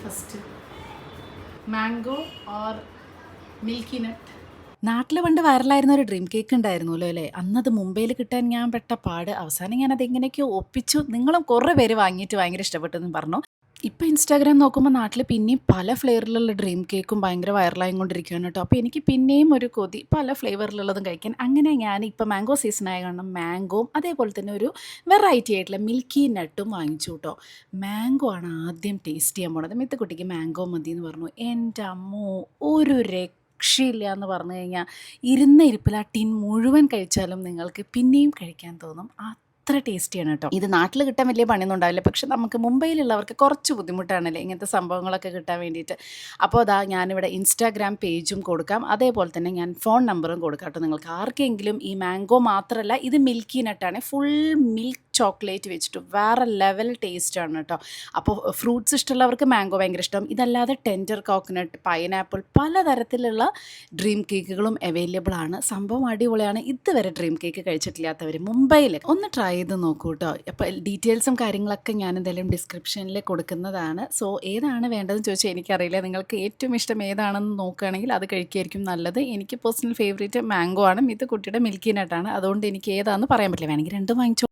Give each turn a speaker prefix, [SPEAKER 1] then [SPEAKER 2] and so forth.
[SPEAKER 1] First mango or milky നട്ട്.
[SPEAKER 2] നാട്ടിൽ പണ്ട് വൈറലായിരുന്ന ഒരു ഡ്രീം കേക്ക് ഉണ്ടായിരുന്നല്ലോ അല്ലേ? അന്നത് മുംബൈയിൽ കിട്ടാൻ ഞാൻ പെട്ട പാട്. അവസാനം ഞാനത് എങ്ങനെയൊക്കെയോ ഒപ്പിച്ചു. നിങ്ങളും കുറേ പേര് വാങ്ങിയിട്ട് ഭയങ്കര ഇഷ്ടപ്പെട്ടെന്നും പറഞ്ഞു. ഇപ്പോൾ ഇൻസ്റ്റാഗ്രാം നോക്കുമ്പോൾ നാട്ടിൽ പിന്നെയും പല ഫ്ലേവറിലുള്ള ഡ്രീം കേക്കും ഭയങ്കര വൈറലായിക്കൊണ്ടിരിക്കുകയാണ് കേട്ടോ. അപ്പോൾ എനിക്ക് പിന്നെയും ഒരു കൊതി പല ഫ്ലേവറിലുള്ളതും കഴിക്കാൻ. അങ്ങനെ ഞാൻ ഇപ്പോൾ മാംഗോ സീസണായ കാരണം മാംഗോയും അതേപോലെ തന്നെ ഒരു വെറൈറ്റി ആയിട്ടുള്ള മിൽക്കി നട്ടും വാങ്ങിച്ചു കേട്ടോ. മാംഗോ ആണ് ആദ്യം ടേസ്റ്റ് ചെയ്യാൻ പോണത്. മിത്തുക്കുട്ടിക്ക് മാംഗോ മതി എന്ന് പറഞ്ഞു. എൻ്റെ അമ്മോ, ഒരു രക്ഷയില്ല എന്ന് പറഞ്ഞു കഴിഞ്ഞാൽ ഇരുന്ന ഇരിപ്പിൽ ആ ടിൻ മുഴുവൻ കഴിച്ചാലും നിങ്ങൾക്ക് പിന്നെയും കഴിക്കാൻ തോന്നും. അത്ര ടേസ്റ്റിയാണ് കേട്ടോ. ഇത് നാട്ടിൽ കിട്ടാൻ വലിയ പണിയൊന്നും ഉണ്ടാവില്ല, പക്ഷെ നമുക്ക് മുംബൈയിലുള്ളവർക്ക് കുറച്ച് ബുദ്ധിമുട്ടാണല്ലേ ഇങ്ങനത്തെ സംഭവങ്ങളൊക്കെ കിട്ടാൻ വേണ്ടിയിട്ട്. അപ്പോൾ അതാ ഞാനിവിടെ ഇൻസ്റ്റാഗ്രാം പേജും കൊടുക്കാം, അതേപോലെ തന്നെ ഞാൻ ഫോൺ നമ്പറും കൊടുക്കാം കേട്ടോ. നിങ്ങൾക്ക് ആർക്കെങ്കിലും ഈ മാംഗോ മാത്രമല്ല, ഇത് മിൽക്കി നട്ടാണ്, ഫുൾ മിൽക്ക് ചോക്ലേറ്റ് വെച്ചിട്ട് വേറെ ലെവൽ ടേസ്റ്റാണ് കേട്ടോ. അപ്പോൾ ഫ്രൂട്ട്സ് ഇഷ്ടമുള്ളവർക്ക് മാംഗോ ഭയങ്കര ഇഷ്ടം. ഇതല്ലാതെ ടെൻഡർ കോക്കനട്ട്, പൈനാപ്പിൾ, പലതരത്തിലുള്ള ഡ്രീം കേക്കുകളും അവൈലബിൾ ആണ്. സംഭവം അടിപൊളിയാണ്. ഇതുവരെ ഡ്രീം കേക്ക് കഴിച്ചിട്ടില്ലാത്തവർ മുംബൈയിൽ ഒന്ന് ട്രൈ ചെയ്ത് നോക്കൂ കേട്ടോ. അപ്പോൾ ഡീറ്റെയിൽസും കാര്യങ്ങളൊക്കെ ഞാൻ എന്തായാലും ഡിസ്ക്രിപ്ഷനിൽ കൊടുക്കുന്നതാണ്. സോ ഏതാണ് വേണ്ടതെന്ന് ചോദിച്ചാൽ എനിക്കറിയില്ല. നിങ്ങൾക്ക് ഏറ്റവും ഇഷ്ടം ഏതാണെന്ന് നോക്കുകയാണെങ്കിൽ അത് കഴിക്കുകയായിരിക്കും നല്ലത്. എനിക്ക് പേഴ്സണൽ ഫേവറേറ്റ് മാംഗോ ആണ്. ഇത് കുട്ടിയുടെ മിൽക്കി നട്ടാണ്. അതുകൊണ്ട് എനിക്ക് ഏതാണെന്ന് പറയാൻ പറ്റില്ല. വേണമെങ്കിൽ രണ്ടും വാങ്ങിച്ചോ.